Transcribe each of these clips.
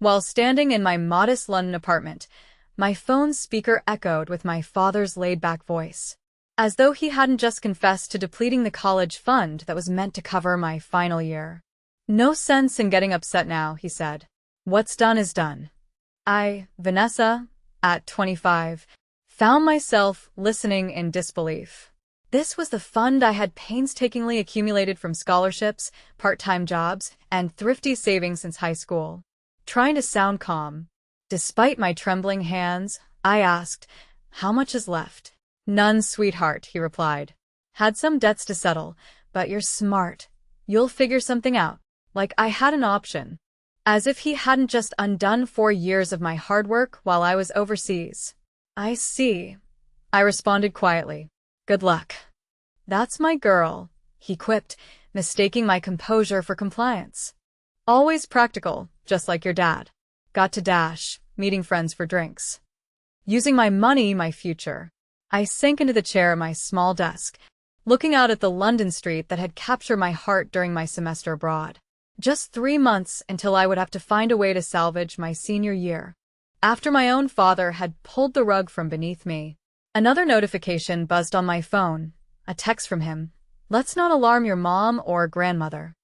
While standing in my modest London apartment, my phone's speaker echoed with my father's laid-back voice, as though he hadn't just confessed to depleting the college fund that was meant to cover my final year. "No sense in getting upset now," he said. "What's done is done." I, Vanessa, at 25, found myself listening in disbelief. This was the fund I had painstakingly accumulated from scholarships, part-time jobs, and thrifty savings since high school. Trying to sound calm, despite my trembling hands, I asked, "How much is left?" "None, sweetheart," he replied. "Had some debts to settle, but you're smart. You'll figure something out." Like I had an option. As if he hadn't just undone 4 years of my hard work while I was overseas. "I see," I responded quietly. "Good luck." "That's my girl," he quipped, mistaking my composure for compliance. "Always practical, just like your dad." Got to dash, meeting friends for drinks. Using my money, my future. I sank into the chair at my small desk, looking out at the London street that had captured my heart during my semester abroad. Just 3 months until I would have to find a way to salvage my senior year. After my own father had pulled the rug from beneath me, another notification buzzed on my phone, a text from him. "Let's not alarm your mom or grandmother.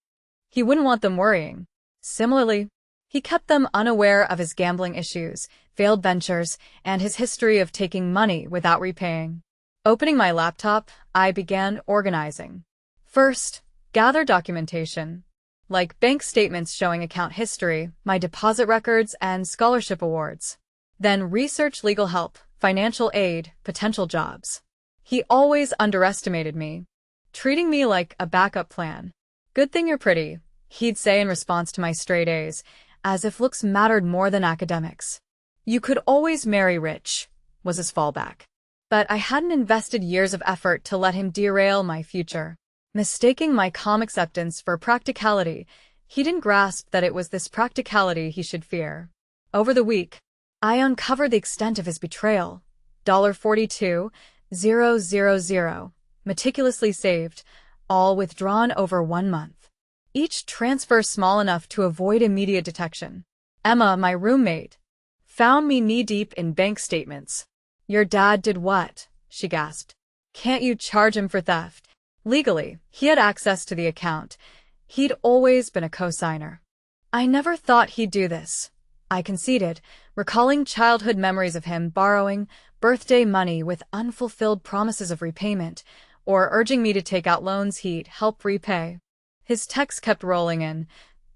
He wouldn't want them worrying." Similarly, he kept them unaware of his gambling issues, failed ventures, and his history of taking money without repaying. Opening my laptop, I began organizing. First, gather documentation, like bank statements showing account history, my deposit records, and scholarship awards. Then research legal help, financial aid, potential jobs. He always underestimated me, treating me like a backup plan. "Good thing you're pretty," he'd say in response to my straight A's, as if looks mattered more than academics. "You could always marry rich," was his fallback. But I hadn't invested years of effort to let him derail my future. Mistaking my calm acceptance for practicality, he didn't grasp that it was this practicality he should fear. Over the week, I uncovered the extent of his betrayal. $42,000, meticulously saved, all withdrawn over 1 month. Each transfer small enough to avoid immediate detection. Emma, my roommate, found me knee-deep in bank statements. "Your dad did what?" she gasped. "Can't you charge him for theft?" Legally, he had access to the account. He'd always been a co-signer. "I never thought he'd do this," I conceded, recalling childhood memories of him borrowing birthday money with unfulfilled promises of repayment, or urging me to take out loans he'd help repay. His texts kept rolling in.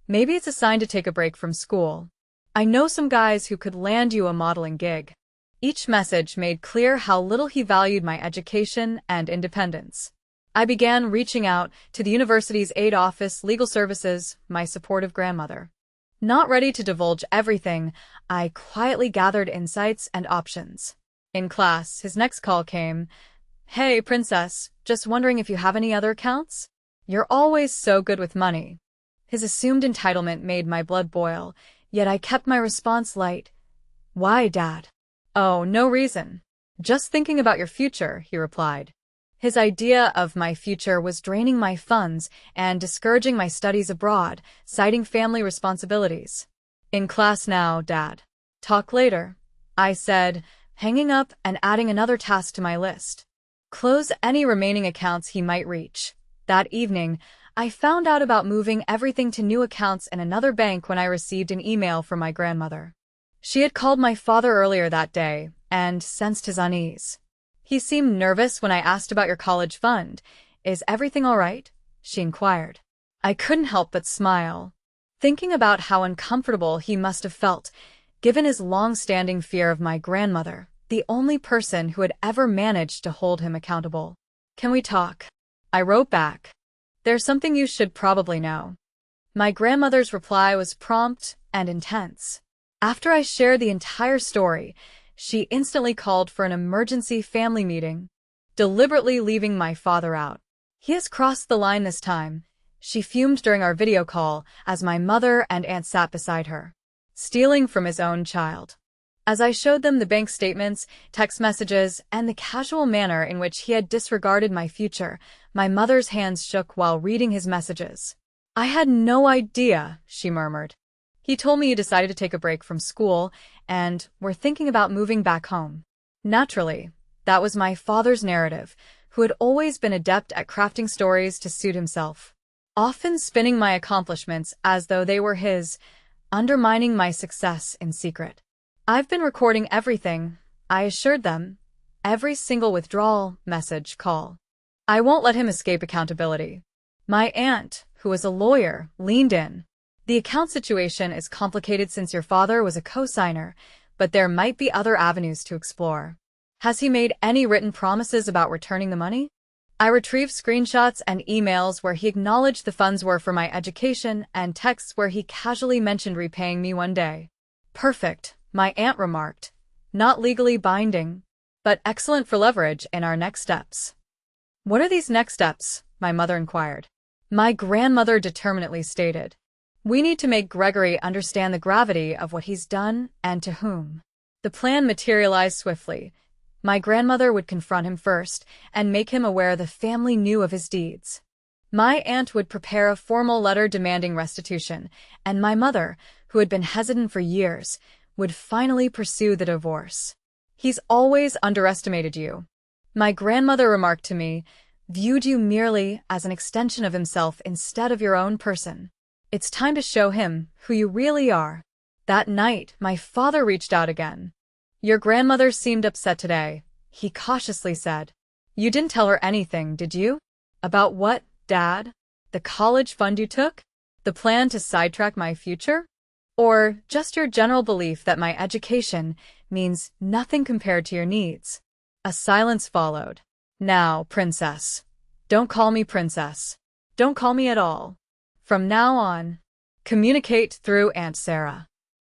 "Maybe it's a sign to take a break from school. I know some guys who could land you a modeling gig." Each message made clear how little he valued my education and independence. I began reaching out to the university's aid office, legal services, my supportive grandmother. Not ready to divulge everything, I quietly gathered insights and options. In class, his next call came. "Hey, princess, just wondering if you have any other accounts? You're always so good with money." His assumed entitlement made my blood boil, yet I kept my response light. "Why, Dad?" "Oh, no reason. Just thinking about your future," he replied. His idea of my future was draining my funds and discouraging my studies abroad, citing family responsibilities. "In class now, Dad. Talk later," I said, hanging up and adding another task to my list. Close any remaining accounts he might reach. That evening, I found out about moving everything to new accounts in another bank when I received an email from my grandmother. She had called my father earlier that day and sensed his unease. "He seemed nervous when I asked about your college fund. Is everything all right?" she inquired. I couldn't help but smile, thinking about how uncomfortable he must have felt, given his long-standing fear of my grandmother, the only person who had ever managed to hold him accountable. "Can we talk?" I wrote back. "There's something you should probably know." My grandmother's reply was prompt and intense. After I shared the entire story, she instantly called for an emergency family meeting, deliberately leaving my father out. "He has crossed the line this time," she fumed during our video call as my mother and aunt sat beside her. "Stealing from his own child." As I showed them the bank statements, text messages, and the casual manner in which he had disregarded my future, my mother's hands shook while reading his messages. "I had no idea," she murmured. He told me you decided to take a break from school and were thinking about moving back home. Naturally, that was my father's narrative, who had always been adept at crafting stories to suit himself, often spinning my accomplishments as though they were his, undermining my success in secret. I've been recording everything, I assured them, every single withdrawal, message, call. I won't let him escape accountability. My aunt, who was a lawyer, leaned in. The account situation is complicated since your father was a co-signer, but there might be other avenues to explore. Has he made any written promises about returning the money? I retrieved screenshots and emails where he acknowledged the funds were for my education and texts where he casually mentioned repaying me one day. Perfect, my aunt remarked. Not legally binding, but excellent for leverage in our next steps. What are these next steps? My mother inquired. My grandmother determinedly stated. We need to make Gregory understand the gravity of what he's done and to whom. The plan materialized swiftly. My grandmother would confront him first and make him aware the family knew of his deeds. My aunt would prepare a formal letter demanding restitution, and my mother, who had been hesitant for years, would finally pursue the divorce. He's always underestimated you. My grandmother remarked to me, viewed you merely as an extension of himself instead of your own person. It's time to show him who you really are. That night, my father reached out again. Your grandmother seemed upset today, he cautiously said. You didn't tell her anything, did you? About what, Dad? The college fund you took? The plan to sidetrack my future? Or just your general belief that my education means nothing compared to your needs? A silence followed. Now, princess. Don't call me princess. Don't call me at all. From now on, communicate through Aunt Sarah.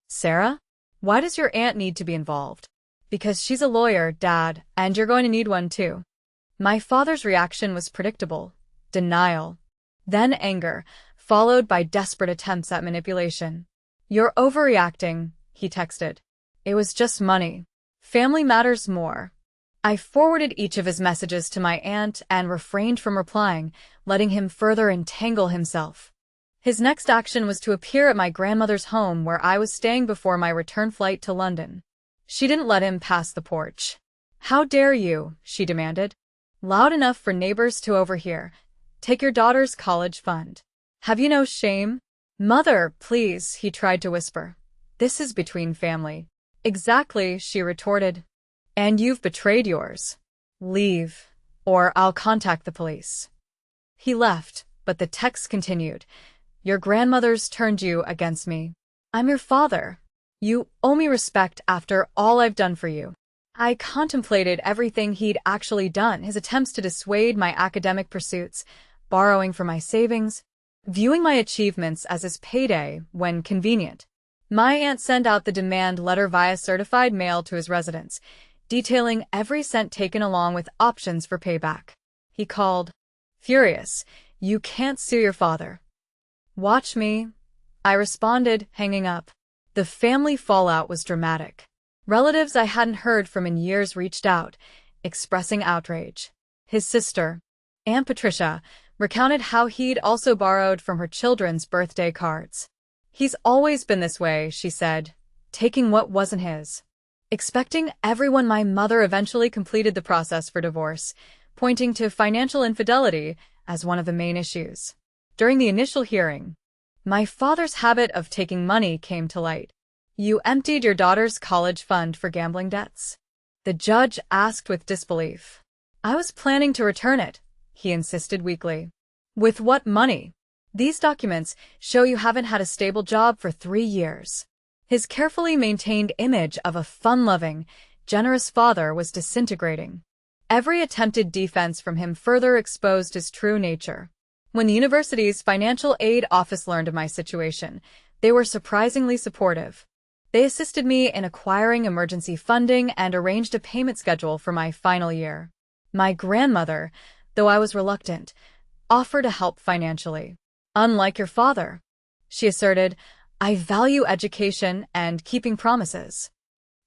Sarah? Why does your aunt need to be involved? Because she's a lawyer, Dad, and you're going to need one too. My father's reaction was predictable. Denial. Then anger, followed by desperate attempts at manipulation. You're overreacting, he texted. It was just money. Family matters more. I forwarded each of his messages to my aunt and refrained from replying, letting him further entangle himself. His next action was to appear at my grandmother's home where I was staying before my return flight to London. She didn't let him pass the porch. How dare you, she demanded. Loud enough for neighbors to overhear. Take your daughter's college fund. Have you no shame? Mother, please, he tried to whisper. This is between family. Exactly, she retorted. And you've betrayed yours. Leave, or I'll contact the police. He left, but the text continued. Your grandmother's turned you against me. I'm your father. You owe me respect after all I've done for you. I contemplated everything he'd actually done, his attempts to dissuade my academic pursuits, borrowing from my savings, viewing my achievements as his payday when convenient. My aunt sent out the demand letter via certified mail to his residence, detailing every cent taken along with options for payback. He called. Furious, you can't sue your father. Watch me, I responded, hanging up. The family fallout was dramatic. Relatives I hadn't heard from in years reached out, expressing outrage. His sister, Aunt Patricia, recounted how he'd also borrowed from her children's birthday cards. He's always been this way, she said, taking what wasn't his. Expecting everyone. My mother eventually completed the process for divorce, pointing to financial infidelity as one of the main issues. During the initial hearing, my father's habit of taking money came to light. You emptied your daughter's college fund for gambling debts? The judge asked with disbelief. I was planning to return it, he insisted weakly. With what money? These documents show you haven't had a stable job for 3 years. His carefully maintained image of a fun-loving, generous father was disintegrating. Every attempted defense from him further exposed his true nature. When the university's financial aid office learned of my situation, they were surprisingly supportive. They assisted me in acquiring emergency funding and arranged a payment schedule for my final year. My grandmother, though I was reluctant, offered to help financially. Unlike your father, she asserted, I value education and keeping promises.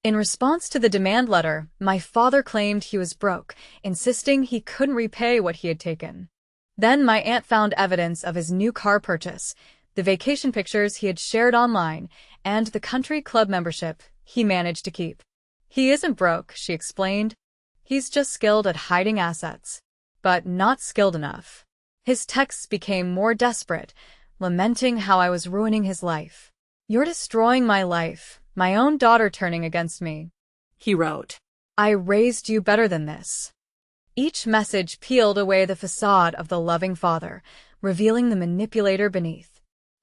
In response to the demand letter, my father claimed he was broke, insisting he couldn't repay what he had taken. Then my aunt found evidence of his new car purchase, the vacation pictures he had shared online, and the country club membership he managed to keep. He isn't broke, she explained. He's just skilled at hiding assets. But not skilled enough. His texts became more desperate, lamenting how I was ruining his life. You're destroying my life, my own daughter turning against me, he wrote. I raised you better than this. Each message peeled away the facade of the loving father, revealing the manipulator beneath.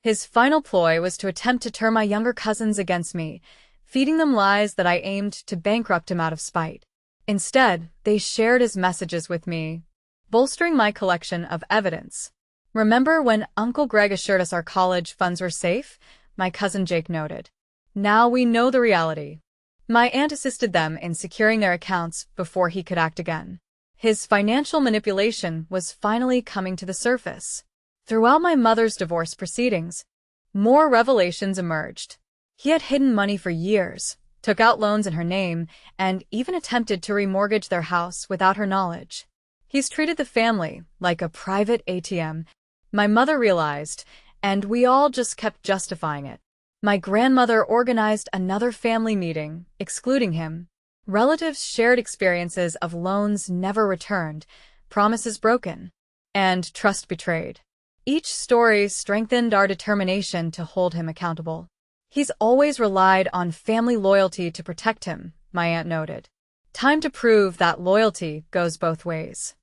His final ploy was to attempt to turn my younger cousins against me, feeding them lies that I aimed to bankrupt him out of spite. Instead, they shared his messages with me, bolstering my collection of evidence. Remember when Uncle Greg assured us our college funds were safe? My cousin Jake noted. Now we know the reality. My aunt assisted them in securing their accounts before he could act again. His financial manipulation was finally coming to the surface. Throughout my mother's divorce proceedings, more revelations emerged. He had hidden money for years, took out loans in her name, and even attempted to remortgage their house without her knowledge. He's treated the family like a private ATM, my mother realized, and we all just kept justifying it. My grandmother organized another family meeting, excluding him. Relatives shared experiences of loans never returned, promises broken, and trust betrayed. Each story strengthened our determination to hold him accountable. He's always relied on family loyalty to protect him, my aunt noted. Time to prove that loyalty goes both ways.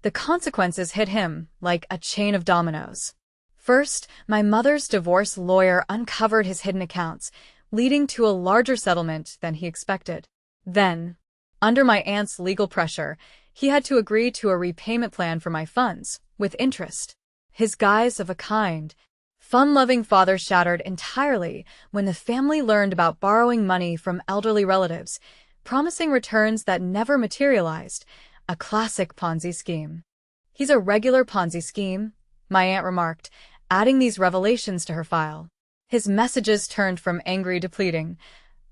The consequences hit him like a chain of dominoes. First, my mother's divorce lawyer uncovered his hidden accounts, leading to a larger settlement than he expected. Then, under my aunt's legal pressure, he had to agree to a repayment plan for my funds, with interest. His guise of a kind, fun-loving father shattered entirely when the family learned about borrowing money from elderly relatives, promising returns that never materialized, a classic Ponzi scheme. He's a regular Ponzi scheme, my aunt remarked, adding these revelations to her file. His messages turned from angry to pleading.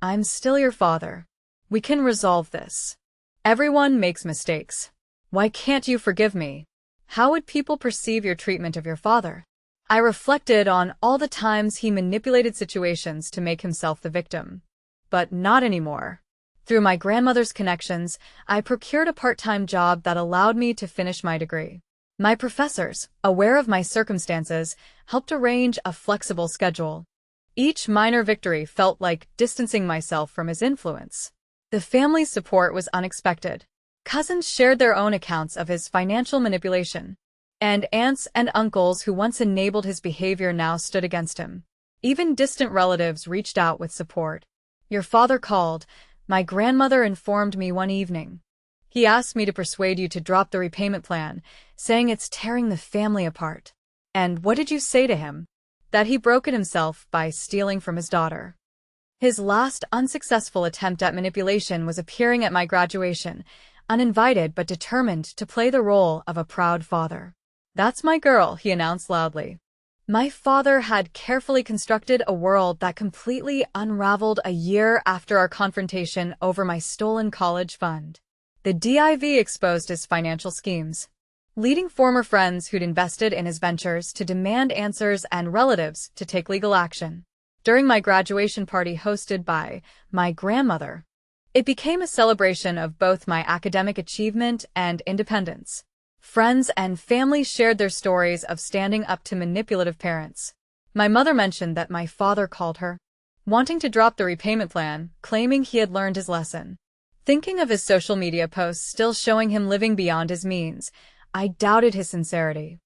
I'm still your father. We can resolve this. Everyone makes mistakes. Why can't you forgive me? How would people perceive your treatment of your father? I reflected on all the times he manipulated situations to make himself the victim. But not anymore. Through my grandmother's connections, I procured a part-time job that allowed me to finish my degree. My professors, aware of my circumstances, helped arrange a flexible schedule. Each minor victory felt like distancing myself from his influence. The family's support was unexpected. Cousins shared their own accounts of his financial manipulation, and aunts and uncles who once enabled his behavior now stood against him. Even distant relatives reached out with support. Your father called, my grandmother informed me one evening. He asked me to persuade you to drop the repayment plan, saying it's tearing the family apart. And what did you say to him? That he broke it himself by stealing from his daughter. His last unsuccessful attempt at manipulation was appearing at my graduation, uninvited but determined to play the role of a proud father. That's my girl, he announced loudly. My father had carefully constructed a world that completely unraveled a year after our confrontation over my stolen college fund. The DIV exposed his financial schemes, leading former friends who'd invested in his ventures to demand answers and relatives to take legal action. During my graduation party hosted by my grandmother, it became a celebration of both my academic achievement and independence. Friends and family shared their stories of standing up to manipulative parents. My mother mentioned that my father called her, wanting to drop the repayment plan, claiming he had learned his lesson. Thinking of his social media posts still showing him living beyond his means, I doubted his sincerity.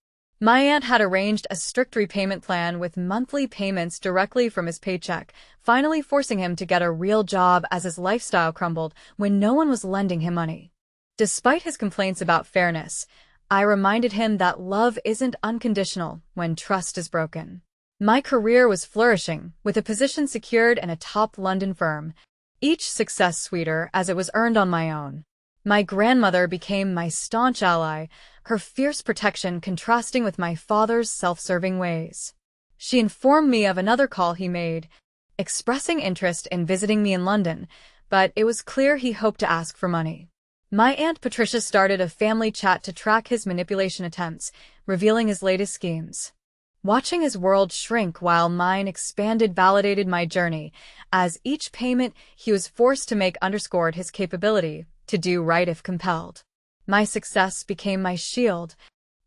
My aunt had arranged a strict repayment plan with monthly payments directly from his paycheck, finally forcing him to get a real job as his lifestyle crumbled when no one was lending him money. Despite his complaints about fairness, I reminded him that love isn't unconditional when trust is broken. My career was flourishing, with a position secured in a top London firm, each success sweeter as it was earned on my own. My grandmother became my staunch ally, her fierce protection contrasting with my father's self-serving ways. She informed me of another call he made, expressing interest in visiting me in London, but it was clear he hoped to ask for money. My Aunt Patricia started a family chat to track his manipulation attempts, revealing his latest schemes. Watching his world shrink while mine expanded validated my journey, as each payment he was forced to make underscored his capability to do right if compelled. My success became my shield,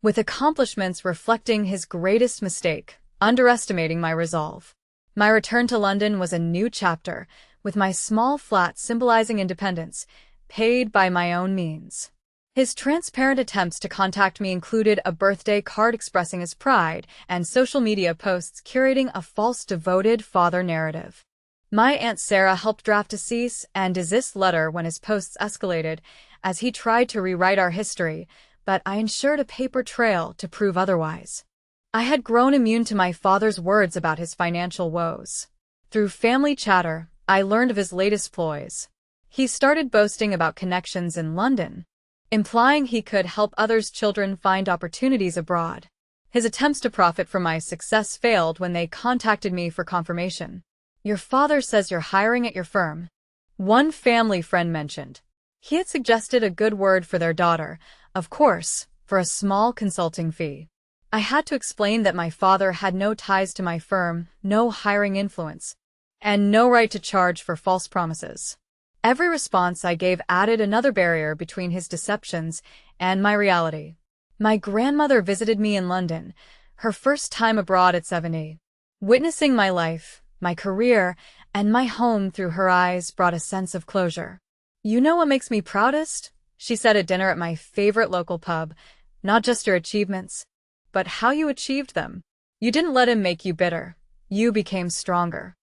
with accomplishments reflecting his greatest mistake, underestimating my resolve. My return to London was a new chapter, with my small flat symbolizing independence, paid by my own means. His transparent attempts to contact me included a birthday card expressing his pride and social media posts curating a false devoted father narrative. My Aunt Sarah helped draft a cease and desist letter when his posts escalated, as he tried to rewrite our history, but I ensured a paper trail to prove otherwise. I had grown immune to my father's words about his financial woes. Through family chatter, I learned of his latest ploys. He started boasting about connections in London, implying he could help others' children find opportunities abroad. His attempts to profit from my success failed when they contacted me for confirmation. "Your father says you're hiring at your firm," one family friend mentioned. He had suggested a good word for their daughter, of course, for a small consulting fee. I had to explain that my father had no ties to my firm, no hiring influence, and no right to charge for false promises. Every response I gave added another barrier between his deceptions and my reality. My grandmother visited me in London, her first time abroad at 70. Witnessing my life, my career, and my home through her eyes brought a sense of closure. "You know what makes me proudest?" she said at dinner at my favorite local pub. "Not just your achievements, but how you achieved them. You didn't let him make you bitter. You became stronger."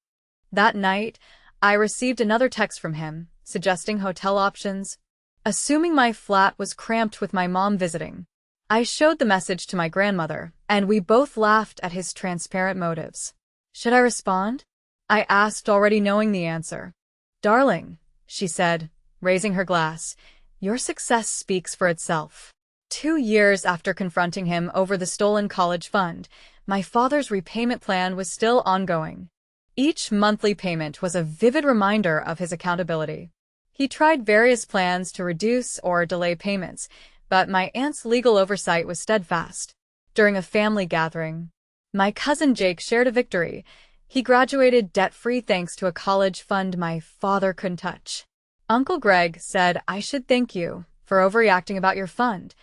That night, I received another text from him, suggesting hotel options. Assuming my flat was cramped with my mom visiting, I showed the message to my grandmother, and we both laughed at his transparent motives. "Should I respond?" I asked, already knowing the answer. "Darling," she said, raising her glass, "your success speaks for itself." 2 years after confronting him over the stolen college fund, my father's repayment plan was still ongoing. Each monthly payment was a vivid reminder of his accountability. He tried various plans to reduce or delay payments, but my aunt's legal oversight was steadfast. During a family gathering, my cousin Jake shared a victory. He graduated debt-free thanks to a college fund my father couldn't touch. Uncle Greg said, "I should thank you for overreacting about your fund.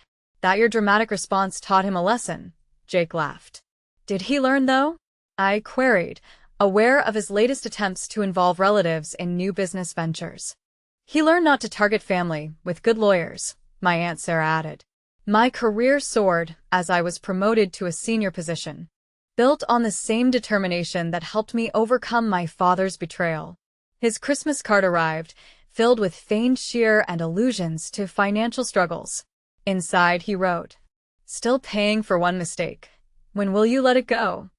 That your dramatic response taught him a lesson." Jake laughed. "Did he learn, though?" I queried, aware of his latest attempts to involve relatives in new business ventures. "He learned not to target family with good lawyers," my Aunt Sarah added. My career soared as I was promoted to a senior position, built on the same determination that helped me overcome my father's betrayal. His Christmas card arrived, filled with feigned cheer and allusions to financial struggles. Inside, he wrote, "Still paying for one mistake. When will you let it go?"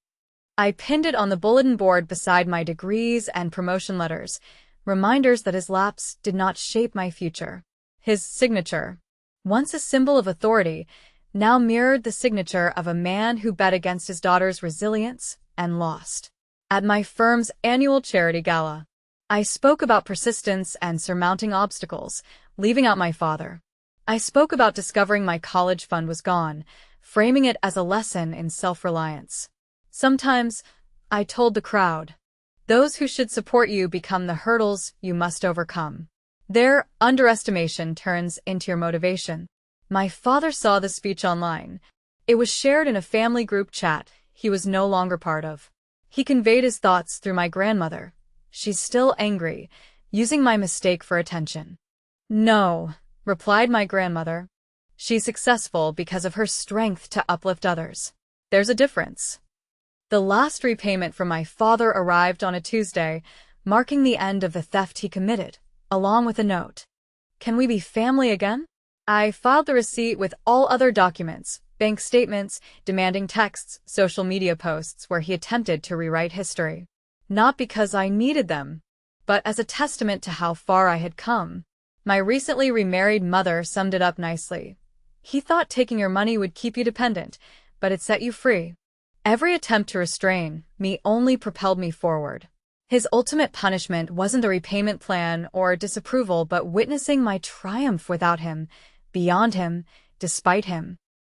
I pinned it on the bulletin board beside my degrees and promotion letters, reminders that his lapse did not shape my future. His signature, once a symbol of authority, now mirrored the signature of a man who bet against his daughter's resilience and lost. At my firm's annual charity gala, I spoke about persistence and surmounting obstacles, leaving out my father. I spoke about discovering my college fund was gone, framing it as a lesson in self-reliance. Sometimes, I told the crowd, those who should support you become the hurdles you must overcome. Their underestimation turns into your motivation. My father saw the speech online. It was shared in a family group chat he was no longer part of. He conveyed his thoughts through my grandmother. "She's still angry, using my mistake for attention." "No," replied my grandmother. "She's successful because of her strength to uplift others. There's a difference." The last repayment from my father arrived on a Tuesday, marking the end of the theft he committed, along with a note. "Can we be family again?" I filed the receipt with all other documents, bank statements, demanding texts, social media posts where he attempted to rewrite history. Not because I needed them, but as a testament to how far I had come. My recently remarried mother summed it up nicely. "He thought taking your money would keep you dependent, but it set you free." Every attempt to restrain me only propelled me forward. His ultimate punishment wasn't the repayment plan or disapproval, but witnessing my triumph without him, beyond him, despite him.